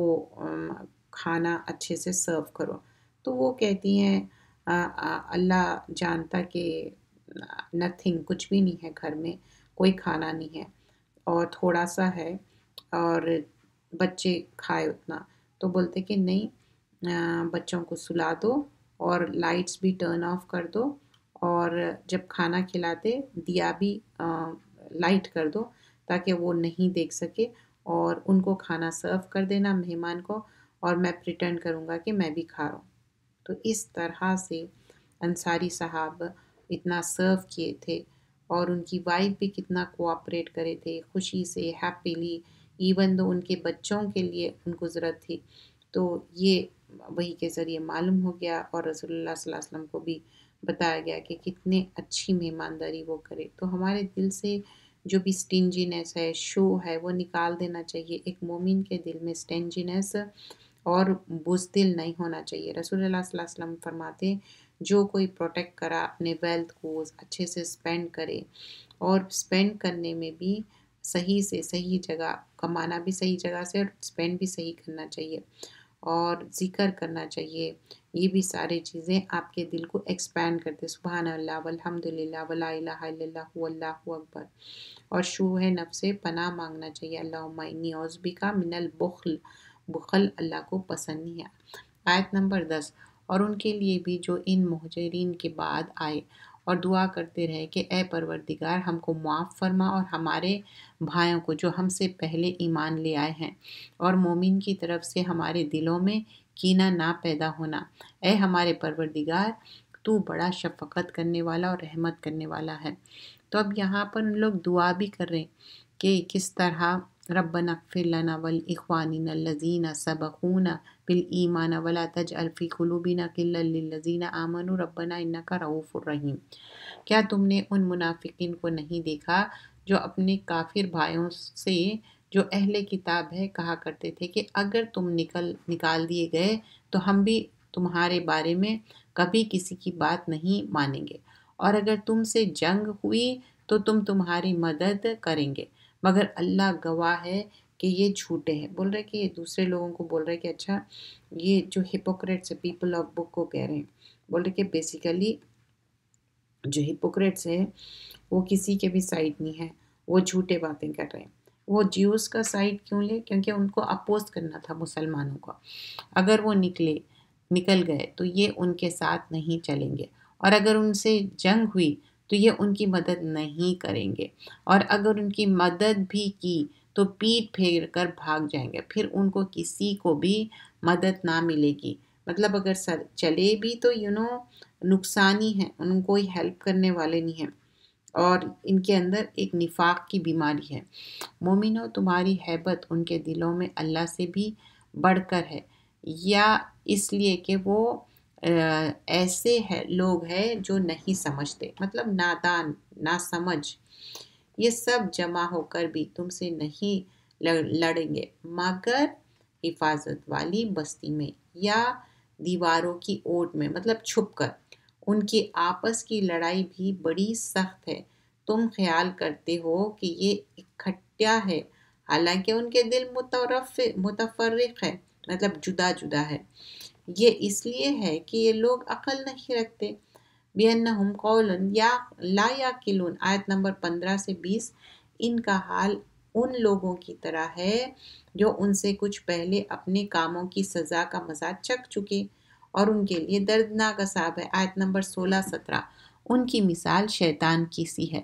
کھانا اچھے سے سرو کرو. تو وہ کہتی ہیں اللہ جانتا کہ نتھنگ کچھ بھی نہیں ہے گھر میں، کوئی کھانا نہیں ہے اور تھوڑا سا ہے اور بچے کھائے اتنا. تو بولتے کہ نہیں بچوں کو سلا دو اور لائٹس بھی ٹرن آف کر دو اور جب کھانا کھلاتے دیا بھی لائٹ کر دو تاکہ وہ نہیں دیکھ سکے اور ان کو کھانا سرو کر دینا مہمان کو اور میں پریٹینڈ کروں گا کہ میں بھی کھا رہا ہوں. تو اس طرح سے انصاری صاحب اتنا سرو کیے تھے اور ان کی وائف بھی کتنا کوآپریٹ کرے تھے خوشی سے ہیپیلی ایون دو ان کے بچوں کے لیے ان کو ضرورت تھی. تو یہ وہی کے ذریعے معلوم ہو گیا اور رسول اللہ صلی اللہ علیہ وسلم کو بھی بتایا گیا کہ کتنے اچھی مہمانداری وہ کرے. تو ہمارے دل سے جو بھی سٹنجینس ہے شو ہے وہ نکال دینا چاہیے. ایک مومن کے دل میں سٹنجینس اور بزدل نہیں ہونا چاہیے. رسول اللہ صلی اللہ علیہ وسلم فرماتے جو کوئی پروٹیکٹ کرا اپنے ویلتھ کو اچھے سے سپینڈ کرے اور سپینڈ کرنے میں بھی صحیح سے صحیح جگہ کمانا بھی صحیح جگہ سے اور سپینڈ بھی صحیح کرنا چاہیے اور ذکر کرنا چاہیے. یہ بھی سارے چیزیں آپ کے دل کو ایکسپینڈ کرتے. سبحان اللہ والحمد للہ ولا الہ الا اللہ واللہ اکبر. اور شوہ نفس سے پناہ مانگنا چاہیے. اللہم انی اعوذ بک من البخل. بخل اللہ کو پسند نہیں ہے. آیت نمبر 10 اور ان کے لیے بھی جو ان مہاجرین کے بعد آئے اور دعا کرتے رہے کہ اے پروردگار ہم کو معاف فرما اور ہمارے بھائیوں کو جو ہم سے پہلے ایمان لے آئے ہیں اور مومن کی طرف سے ہمارے دلوں میں کینہ نہ پیدا ہونا. اے ہمارے پروردگار تو بڑا شفقت کرنے والا اور رحمت کرنے والا ہے. تو اب یہاں پر ان لوگ دعا بھی کر رہے ہیں کہ کس طرح ربنا اغفر لنا ولاخواننا الذین سبقونا بالایمان ولا تجعل فی قلوبنا غلا للذین آمنوا ربنا انک رؤوف رحیم. کیا تم نے ان منافقین کو نہیں دیکھا جو اپنے کافر بھائیوں سے جو اہل کتاب ہے کہا کرتے تھے کہ اگر تم نکال دیے گئے تو ہم بھی تمہارے بارے میں کبھی کسی کی بات نہیں مانیں گے اور اگر تم سے جنگ ہوئی تو تمہاری مدد کریں گے مگر اللہ گواہ ہے کہ یہ جھوٹے ہیں. بول رہے کہ یہ دوسرے لوگوں کو بول رہے کہ اچھا یہ جو ہپوکریٹس ہے پیپل آف بک کو کہہ رہے ہیں. بول رہے کہ بیسیکلی جو ہپوکریٹس ہے وہ کسی کے بھی سائڈ نہیں ہے وہ جھوٹے باتیں کر رہے ہیں. وہ جیوز کا سائڈ کیوں لے کیونکہ ان کو اپوز کرنا تھا مسلمانوں کو. اگر وہ نکل گئے تو یہ ان کے ساتھ نہیں چلیں گے اور اگر ان سے جنگ ہوئی تو یہ ان کی مدد نہیں کریں گے اور اگر ان کی مدد بھی کی تو پیٹ پھیر کر بھاگ جائیں گے پھر ان کو کسی کو بھی مدد نہ ملے گی. مطلب اگر چلے بھی تو نقصان ہی ہے ان کو کوئی ہیلپ کرنے والے نہیں ہیں اور ان کے اندر ایک نفاق کی بیماری ہے. مومنو تمہاری ہیبت ان کے دلوں میں اللہ سے بھی بڑھ کر ہے یا اس لیے کہ وہ ایسے لوگ ہیں جو نہیں سمجھتے مطلب نادان نہ سمجھ. یہ سب جمع ہو کر بھی تم سے نہیں لڑیں گے مگر حفاظت والی بستی میں یا دیواروں کی اوٹ میں مطلب چھپ کر. ان کی آپس کی لڑائی بھی بڑی سخت ہے. تم خیال کرتے ہو کہ یہ اکٹھا ہے حالانکہ ان کے دل متفرق ہے مطلب جدا جدا ہے. یہ اس لیے ہے کہ یہ لوگ عقل نہیں رکھتے. بِأَنَّهُمْ قَوْلٌ لَا يَعْقِلُونَ. آیت نمبر 15 سے 20. ان کا حال ان لوگوں کی طرح ہے جو ان سے کچھ پہلے اپنے کاموں کی سزا کا مزہ چکھ چکے اور ان کے لیے دردناک عذاب ہے. آیت نمبر 16-17. ان کی مثال شیطان کی سی ہے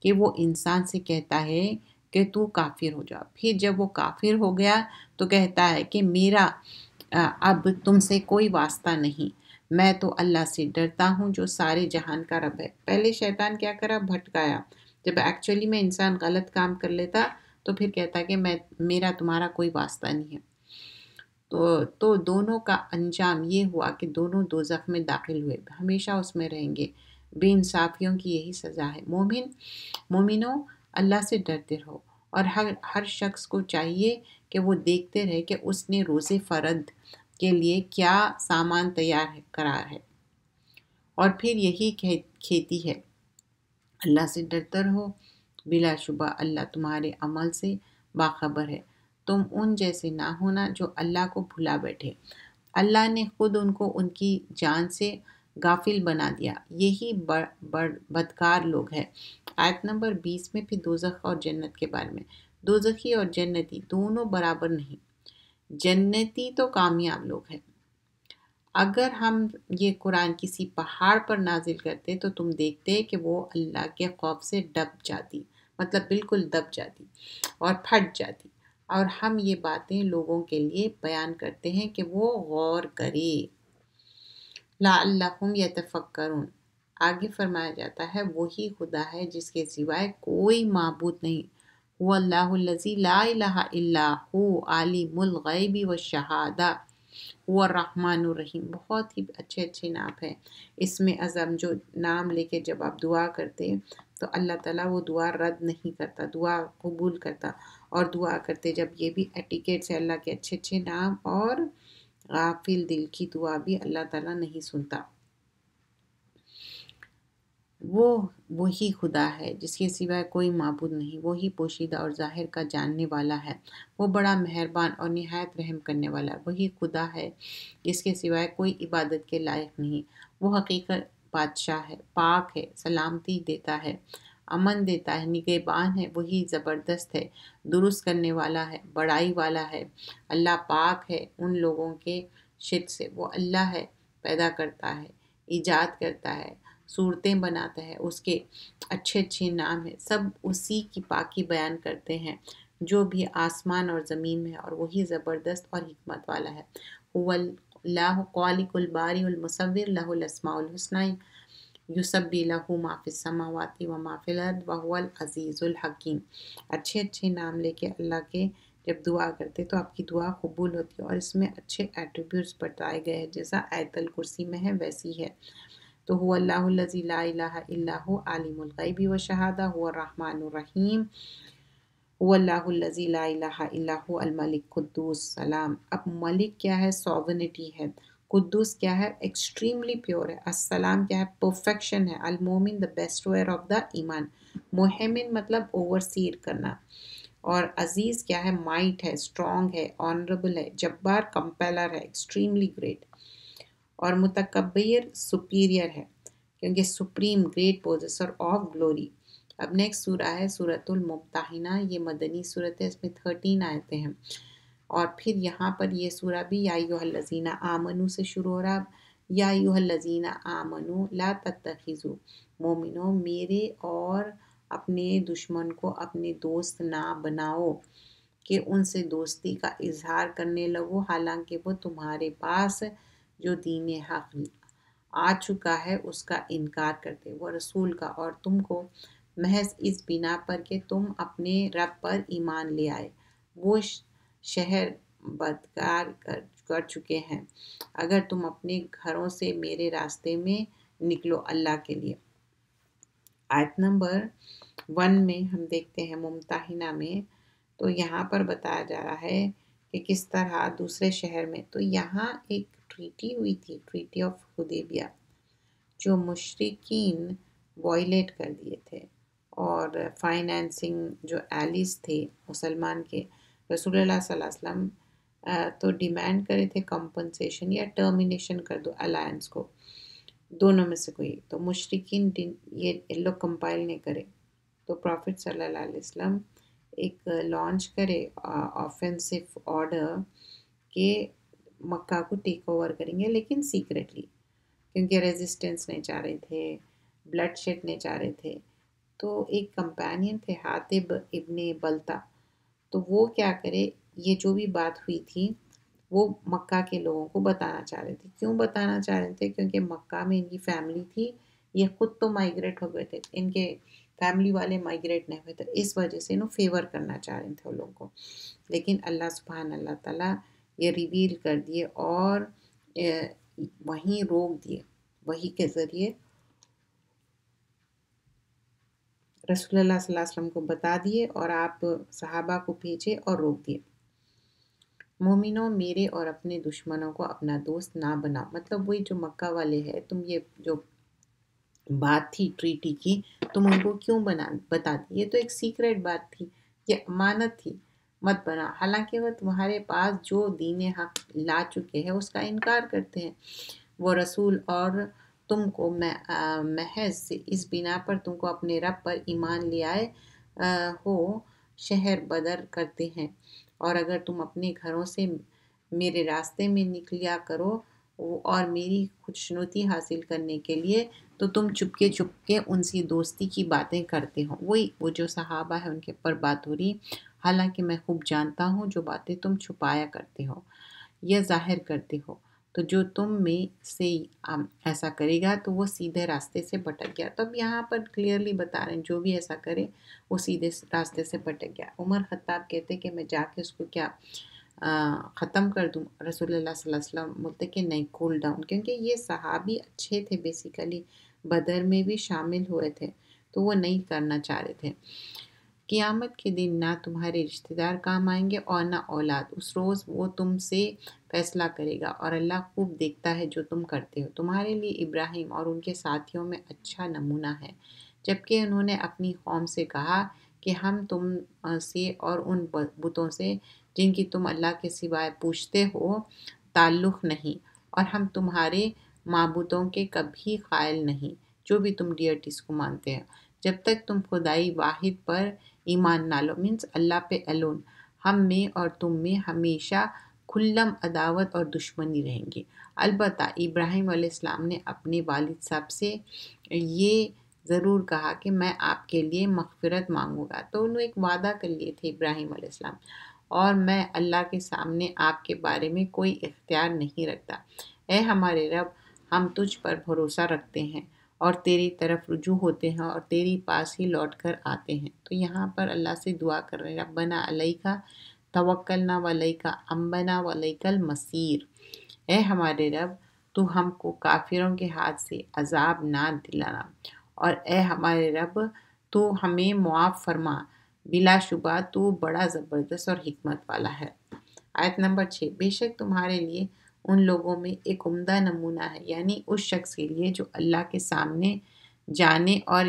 کہ وہ انسان سے کہتا ہے کہ تو کافر ہو جا. پھر جب وہ کافر ہو گیا تو کہتا ہے کہ میرا اب تم سے کوئی واسطہ نہیں میں تو اللہ سے ڈرتا ہوں جو سارے جہان کا رب ہے. پہلے شیطان کیا کرا بھٹکایا. جب ایکچولی میں انسان غلط کام کر لیتا تو پھر کہتا کہ میرا تمہارا کوئی واسطہ نہیں ہے. تو دونوں کا انجام یہ ہوا کہ دونوں دوزخ میں داخل ہوئے، ہمیشہ اس میں رہیں گے۔ بے انصافیوں کی یہی سزا ہے۔ مومنوں، اللہ سے ڈرتے رہو، اور ہر شخص کو چاہیے کہ وہ دیکھتے رہے کہ اس نے روز فرد کے لیے کیا سامان تیار کرا ہے، اور پھر یہی کھیتی ہے۔ اللہ سے ڈرتے رہو، بلا شبہ اللہ تمہارے عمل سے باخبر ہے۔ تم ان جیسے نہ ہونا جو اللہ کو بھلا بیٹھے۔ اللہ نے خود ان کو ان کی جان سے غافل بنا دیا، یہی بدکار لوگ ہیں۔ آیت نمبر 20 میں پھر دوزخ اور جنت کے بارے میں۔ دوزخی اور جنتی دونوں برابر نہیں۔ جنتی تو کامیاب لوگ ہیں۔ اگر ہم یہ قرآن کسی پہاڑ پر نازل کرتے تو تم دیکھتے کہ وہ اللہ کے خوف سے دب جاتی، مطلب بالکل دب جاتی اور پھٹ جاتی، اور ہم یہ باتیں لوگوں کے لیے بیان کرتے ہیں کہ وہ غور کرے۔ لعلہم یتفکرون، آگے فرمایا جاتا ہے وہی خدا ہے جس کے سوائے کوئی معبود نہیں۔ هو اللہ الذی لا الہ الا هو عالم الغیب والشہادہ هو الرحمن الرحیم۔ بہت ہی اچھے اچھے نام ہیں۔ اسم اعظم جو نام لے کے جب آپ دعا کرتے تو اللہ تعالیٰ وہ دعا رد نہیں کرتا، دعا قبول کرتا، اور دعا کرتے جب یہ بھی ایٹیکیٹ سے اللہ کے اچھے اچھے نام، اور غافل دل کی دعا بھی اللہ تعالیٰ نہیں سنتا۔ وہی خدا ہے جس کے سوائے کوئی معبود نہیں، وہی پوشیدہ اور ظاہر کا جاننے والا ہے، وہ بڑا مہربان اور نہایت رحم کرنے والا ہے۔ وہی خدا ہے جس کے سوائے کوئی عبادت کے لائق نہیں، وہ حقیقت بادشاہ ہے، پاک ہے، سلامتی دیتا ہے، امن دیتا ہے، نگہبان ہے، وہی زبردست ہے، درست کرنے والا ہے، بڑائی والا ہے۔ اللہ پاک ہے ان لوگوں کے شرک سے۔ وہ اللہ ہے، پیدا کرتا ہے، ایجاد کرتا ہے، صورتیں بناتا ہے، اس کے اچھے اچھے نام ہیں، سب اسی کی پاکی بیان کرتے ہیں جو بھی آسمان اور زمین میں ہے، اور وہی زبردست اور حکمت والا ہے۔ هو اللہ خالق الباری المصور لہ الاسماء الحسنی یسبح لہ ما فی السماوات و ما فی الارض وہو العزیز الحکیم۔ اچھے اچھے نام لے کے اللہ کے جب دعا کرتے تو آپ کی دعا قبول ہوتی ہے، اور اس میں اچھے ایٹریبیوٹس بتائے گئے ہیں، جیسا آیت الکرسی میں ہے ویسی ہے۔ تو هو اللہ الذی لا الہ الا هو عالم الغیب والشہادہ هو الرحمن الرحیم۔ هو اللہ الذی لا الہ الا هو الملک قدوس سلام۔ اب ملک کیا ہے؟ سوورنٹی ہے۔ قدوس کیا ہے؟ ایکسٹریملی پیور ہے۔ السلام کیا ہے؟ پرفیکشن ہے۔ المومن the best wear of the ایمان۔ محمن مطلب اوورسیر کرنا۔ اور عزیز کیا ہے؟ مائٹ ہے، اسٹرانگ ہے، آنریبل ہے، جبار، کمپیلر ہے، ایکسٹریملی گریٹ۔ اور متکبر سپیریئر ہے، کیونکہ supreme great possessor of glory. اب نیکسٹ سورہ ہے سورۃ الممتحنہ، یہ مدنی سورت ہے، اس میں 13 آیتیں ہیں، اور پھر یہاں پر یہ سورہ بھی یا ایھا الذین آمنو سے شروع ہو رہا۔ یا ایھا الذین آمنو لا تتخذوا، مومنوں میرے اور اپنے دشمن کو اپنے دوست نہ بناؤ کہ ان سے دوستی کا اظہار کرنے لگو، حالانکہ وہ تمہارے پاس جو دین حق آ چکا ہے اس کا انکار کرتے، وہ رسول کا، اور تم کو محض اس بنا پر کہ تم اپنے رب پر ایمان لے آئے، وہ شہر بدکار کر چکے ہیں اگر تم اپنے گھروں سے میرے راستے میں نکلو اللہ کے لیے۔ آیت نمبر 1 میں ہم دیکھتے ہیں ممتحنہ میں، تو یہاں پر بتایا جا رہا ہے کہ کس طرح دوسرے شہر میں، تو یہاں ایک ٹریٹی ہوئی تھی، ٹریٹی آف حدیبیہ، جو مشرکین وائلیٹ کر دیے تھے، اور فائنینسنگ جو ایلیز تھے مسلمان کے، رسول اللہ صلی اللہ علیہ وسلم تو ڈیمانڈ کرے تھے کمپنسیشن یا ٹرمینیشن کر دو الائنس کو، دونوں میں سے کوئی، تو مشرکین یہ لوگ کمپائل نہیں کرے، تو پروفٹ صلی اللہ علیہ وسلم ایک لانچ کرے آفینسو آرڈر کہ مکہ کو ٹیک اوور کریں گے، لیکن سیکریٹلی، کیونکہ ریزسٹنس نہیں چاہ رہے تھے، بلڈ شیڈ نہیں چاہ رہے تھے۔ تو ایک کمپینین تھے حاتب ابن بلتا، تو وہ کیا کرے، یہ جو بھی بات ہوئی تھی وہ مکہ کے لوگوں کو بتانا چاہ رہے تھے۔ کیوں بتانا چاہ رہے تھے؟ کیونکہ مکہ میں ان کی فیملی تھی، یہ خود تو مائیگریٹ ہو گئے تھے، ان کے فیملی والے مائیگریٹ نہیں ہوئے تھے، اس وجہ سے انہوں فیور کرنا چاہ رہے تھے وہ لوگوں کو، لیکن اللہ سبحان اللہ تعالیٰ یہ ریویل کر دیے اور وہیں روک دیے، وہی کے ذریعے رسول اللہ صلی اللہ علیہ وسلم کو بتا دیے اور آپ صحابہ کو بھیجے اور روک دیے۔ مومنوں، میرے اور اپنے دشمنوں کو اپنا دوست نہ بناؤ، مطلب وہی جو مکہ والے ہیں، تم یہ جو بات تھی ٹریٹی کی، تم ان کو کیوں بتا دی؟ یہ تو ایک سیکریٹ بات تھی، یہ امانت تھی، مت بنا، حالانکہ وہ تمہارے پاس جو دین حق لا چکے ہیں اس کا انکار کرتے ہیں۔ وہ رسول اور تم کو محض اس بنا پر تم کو اپنے رب پر ایمان لے آئے ہو شہر بدر کرتے ہیں، اور اگر تم اپنے گھروں سے میرے راستے میں نکلیا کرو اور میری خوشنودی حاصل کرنے کے لیے، تو تم چپکے ان سے دوستی کی باتیں کرتے ہو۔ وہی وہ جو صحابہ ہیں ان کے پر بات ہو رہی، حالانکہ میں خوب جانتا ہوں جو باتیں تم چھپایا کرتے ہو یا ظاہر کرتے ہو، تو جو تم میں سے ایسا کرے گا تو وہ سیدھے راستے سے بھٹک گیا۔ تو اب یہاں پر کلیئرلی بتا رہے ہیں جو بھی ایسا کرے وہ سیدھے راستے سے بھٹک گیا۔ عمر خطاب کہتے کہ میں جا کے اس کو کیا ختم کر دوں؟ رسول اللہ صلی اللہ علیہ وسلم بولتے کہ نہیں، کول ڈاؤن، کیونکہ یہ صحابی اچھے تھے، بیسیکلی بدر میں بھی شامل ہوئے تھے، تو وہ نہیں کرنا چاہ رہے تھے۔ قیامت کے دن نہ تمہارے رشتہ دار کام آئیں گے اور نہ اولاد، اس روز وہ تم سے فیصلہ کرے گا، اور اللہ خوب دیکھتا ہے جو تم کرتے ہو۔ تمہارے لیے ابراہیم اور ان کے ساتھیوں میں اچھا نمونہ ہے، جبکہ انہوں نے اپنی قوم سے کہا کہ ہم تم سے اور ان بتوں سے جن کی تم اللہ کے سوائے پوجتے ہو تعلق نہیں، اور ہم تمہارے معبودوں کے کبھی قائل نہیں جو بھی تم ڈیئرٹیز کو مانتے ہیں، جب تک تم خدائی واحد پر ایمان نہ لو، مینس اللہ پہ الون۔ ہم میں اور تم میں ہمیشہ کھلم عداوت اور دشمنی رہیں گی۔ البتہ ابراہیم علیہ السلام نے اپنے والد صاحب سے یہ ضرور کہا کہ میں آپ کے لیے مغفرت مانگوں گا، تو انہوں نے ایک وعدہ کر لیے تھے ابراہیم علیہ السلام، اور میں اللہ کے سامنے آپ کے بارے میں کوئی اختیار نہیں رکھتا۔ اے ہمارے رب، ہم تجھ پر بھروسہ رکھتے ہیں اور تیری طرف رجوع ہوتے ہیں اور تیری پاس ہی لوٹ کر آتے ہیں۔ تو یہاں پر اللہ سے دعا کر رہے ہیں، ربنا علیکا توکلنا وعلیکا انبنا وعلیکا المصیر۔ اے ہمارے رب، تو ہم کو کافروں کے ہاتھ سے عذاب نہ دلانا، اور اے ہمارے رب تو ہمیں معاف فرما، بلا شبہ تو بڑا زبردست اور حکمت والا ہے۔ آیت نمبر 6، بے شک تمہارے لیے ان لوگوں میں ایک عمدہ نمونہ ہے، یعنی اس شخص کے لیے جو اللہ کے سامنے جانے اور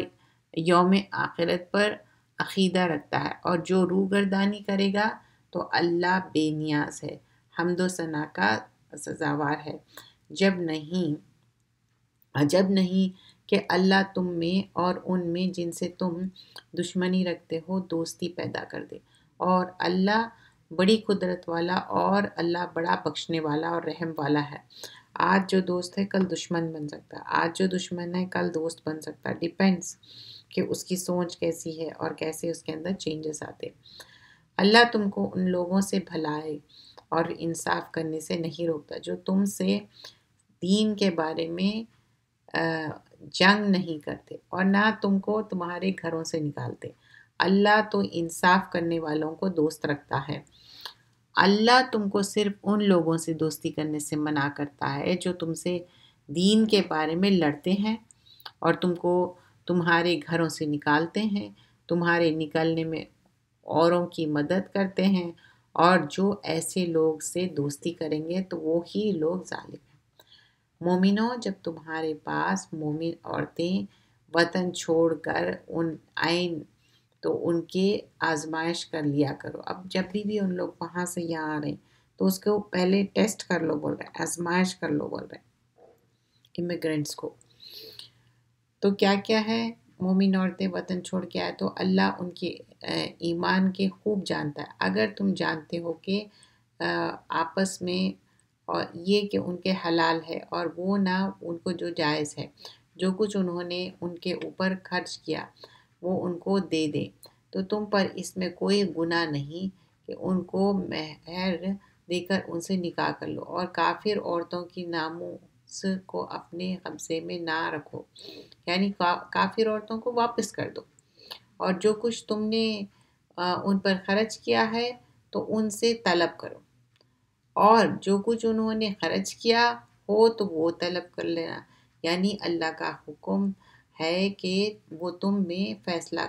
یوم آخرت پر عقیدہ رکھتا ہے، اور جو روگردانی کرے گا تو اللہ بے نیاز ہے، حمد و ثنا کا سزاوار ہے۔ عجب نہیں کہ اللہ تم میں اور ان میں جن سے تم دشمنی رکھتے ہو دوستی پیدا کر دے، اور اللہ بڑی قدرت والا، اور اللہ بڑا بخشنے والا اور رحم والا ہے۔ آج جو دوست ہے کل دشمن بن سکتا ہے، آج جو دشمن ہے کل دوست بن سکتا ہے، ڈیپینڈس کہ اس کی سوچ کیسی ہے اور کیسے اس کے اندر چینجز آتے۔ اللہ تم کو ان لوگوں سے بھلائی اور انصاف کرنے سے نہیں روکتا جو تم سے دین کے بارے میں جنگ نہیں کرتے اور نہ تم کو تمہارے گھروں سے نکالتے۔ اللہ تو انصاف کرنے والوں کو دوست رکھتا ہے۔ اللہ تم کو صرف ان لوگوں سے دوستی کرنے سے منع کرتا ہے جو تم سے دین کے بارے میں لڑتے ہیں اور تم کو تمہارے گھروں سے نکالتے ہیں، تمہارے نکلنے میں اوروں کی مدد کرتے ہیں، اور جو ایسے لوگ سے دوستی کریں گے تو وہی لوگ ظالم ہیں۔ مومنوں، جب تمہارے پاس مومن عورتیں وطن چھوڑ کر آئیں تو ان کے آزمائش کر لیا کرو۔ اب جب بھی ان لوگ وہاں سے یہاں آ رہے ہیں تو اس کو پہلے ٹیسٹ کر لو بول رہے ہیں، آزمائش کر لو بول رہے ہیں امیگرینٹس کو۔ تو کیا کیا ہے؟ مومن عورتیں وطن چھوڑ کے آئے تو اللہ ان کے ایمان کے خوب جانتا ہے۔ اگر تم جانتے ہو کہ آپس میں اور یہ کہ ان کے حلال ہے اور وہ نہ ان کو جو جائز ہے، جو کچھ انہوں نے ان کے اوپر خرچ کیا وہ ان کو دے دے، تو تم پر اس میں کوئی گناہ نہیں کہ ان کو مہر دے کر ان سے نکاح کر لو، اور کافر عورتوں کی ناموس کو اپنے قبضے میں نہ رکھو، یعنی کافر عورتوں کو واپس کر دو، اور جو کچھ تم نے ان پر خرچ کیا ہے تو ان سے طلب کرو، اور جو کچھ انہوں نے خرچ کیا ہو تو وہ طلب کر لینا، یعنی اللہ کا حکم ہے کہ وہ تم میں فیصلہ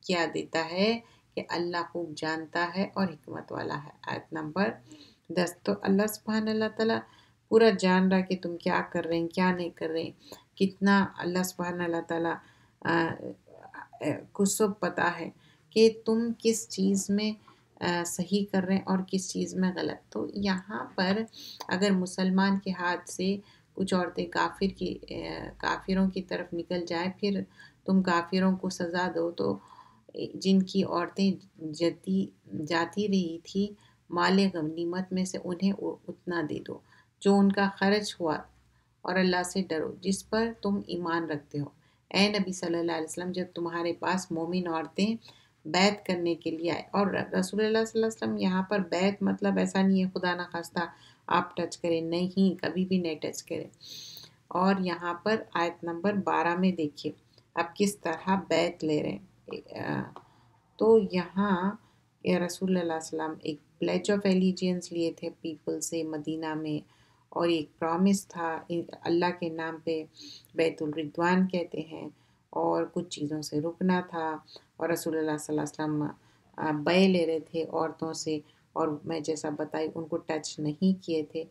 کیا دیتا ہے کہ اللہ خوب جانتا ہے اور حکمت والا ہے۔ آیت نمبر 10۔ تو اللہ سبحانہ اللہ تعالیٰ پورا جان رہا کہ تم کیا کر رہے ہیں کیا نہیں کر رہے ہیں، کتنا اللہ سبحانہ اللہ تعالیٰ کو سب پتہ ہے کہ تم کس چیز میں صحیح کر رہے ہیں اور کس چیز میں غلط۔ تو یہاں پر اگر مسلمان کے ہاتھ سے کچھ عورتیں کافروں کی طرف نکل جائیں، پھر تم کافروں کو سزا دو، تو جن کی عورتیں جاتی رہی تھی مال غنیمت میں سے انہیں اتنا دے دو جو ان کا خرچ ہوا، اور اللہ سے ڈرو جس پر تم ایمان رکھتے ہو۔ اے نبی صلی اللہ علیہ وسلم، جب تمہارے پاس مومن عورتیں بیعت کرنے کے لیے آئے، اور رسول اللہ صلی اللہ علیہ وسلم یہاں پر بیعت مطلب ایسا نہیں ہے خدا نخواستہ آپ ٹچ کریں، نہیں، کبھی بھی نہیں ٹچ کریں۔ اور یہاں پر آیت نمبر 12 میں دیکھیے اب کس طرح بیعت لے رہے ہیں۔ تو یہاں رسول اللہ صلی اللہ علیہ وسلم ایک پلیج آف ایلیجینس لیے تھے پیپل سے مدینہ میں، اور ایک پرومس تھا اللہ کے نام پہ بیت الرضوان کہتے ہیں، اور کچھ چیزوں سے رکنا تھا، اور رسول اللہ صلی اللہ علیہ وسلم بیع لے رہے تھے عورتوں سے، اور میں جیسا بتائی ان کو ٹچ نہیں کیے تھے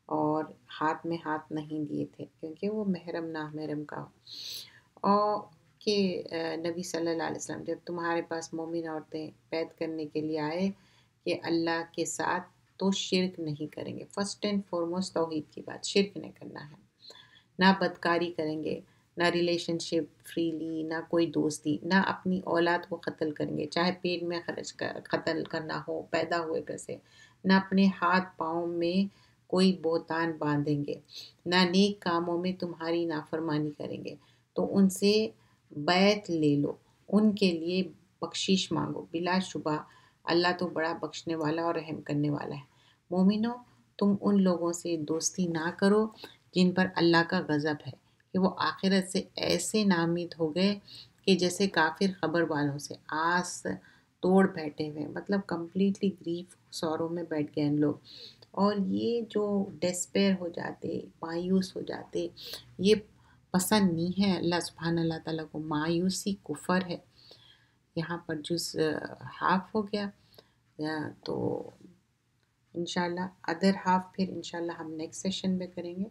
اور ہاتھ میں ہاتھ نہیں دیے تھے کیونکہ وہ محرم نامحرم کا ہو۔ اور کہ نبی صلی اللہ علیہ وسلم جب تمہارے پاس مومن عورتیں بیعت کرنے کے لیے آئے کہ اللہ کے ساتھ تو شرک نہیں کریں گے، فرسٹ اینڈ فارموسٹ توحید کی بات، شرک نہیں کرنا ہے، نہ بدکاری کریں گے، نہ ریلیشن شپ فریلی، نہ کوئی دوستی، نہ اپنی اولاد کو قتل کریں گے، چاہے پیٹ میں قتل کرنا ہو پیدا ہوئے کیسے، نہ اپنے ہاتھ پاؤں میں کوئی بہتان باندھیں گے، نہ نیک کاموں میں تمہاری نافرمانی کریں گے، تو ان سے بیعت لے لو، ان کے لیے بخشش مانگو، بلا شبہ اللہ تو بڑا بخشنے والا اور رحم کرنے والا ہے۔ مومنوں، تم ان لوگوں سے دوستی نہ کرو جن پر اللہ کا غضب ہے، کہ وہ آخرت سے ایسے نامید ہو گئے کہ جیسے کافر خبر والوں سے آس توڑ بیٹھے ہوئے، مطلب کمپلیٹلی گریف سورو میں بیٹھ گئے ان لوگ، اور یہ جو ڈسپیر ہو جاتے، مایوس ہو جاتے، یہ پسند نہیں ہے اللہ سبحانہ اللہ تعالیٰ کو، مایوسی کفر ہے۔ یہاں پر جز ہاف ہو گیا، تو انشاءاللہ ادر ہاف پھر انشاءاللہ ہم نیکسٹ سیشن میں کریں گے۔